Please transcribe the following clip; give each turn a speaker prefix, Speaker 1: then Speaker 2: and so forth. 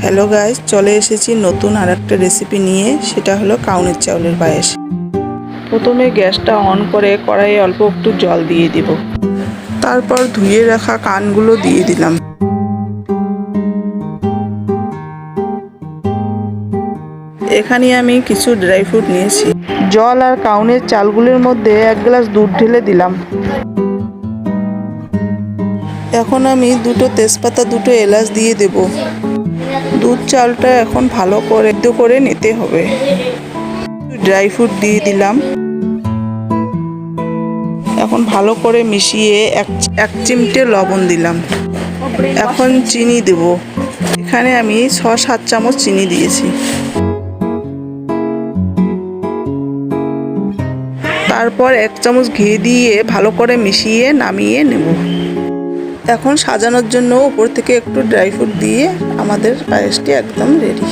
Speaker 1: Hello guys, চলে এসেছি নতুন আরেকটা রেসিপি নিয়ে। সেটা হলো কাউনের চাউলের পায়েস। প্রথমে গ্যাসটা অন করে কড়াইয়ে অল্প একটু জল দিয়ে দিব। তারপর ধুয়ে রাখা কানগুলো দিয়ে দিলাম। এখানে আমি কিছু ড্রাই ফ্রুট নিয়েছি। জল আর কাউনের চালগুলোর মধ্যে 1 গ্লাস দুধ ঢেলে দিলাম। এখন আমি 2টো তেজপাতা, 2টো এলাচ দিয়ে দেব। দুধ চালটা এখন ভালো করে নিতে হবে। ড্রাই ফ্রুট দিয়ে দিলাম। এখন ভালো করে মিশিয়ে এক চিমটে লবণ দিলাম। এখন চিনি দেব। এখানে আমি 6-7 চামচ চিনি দিয়েছি। তারপর 1 চামচ ঘি দিয়ে ভালো করে মিশিয়ে নামিয়ে নেব। এখন সাজানোর জন্য উপর থেকে একটু ড্রাই ফ্রুট দিয়ে আমাদের পায়েসটি একদম রেডি।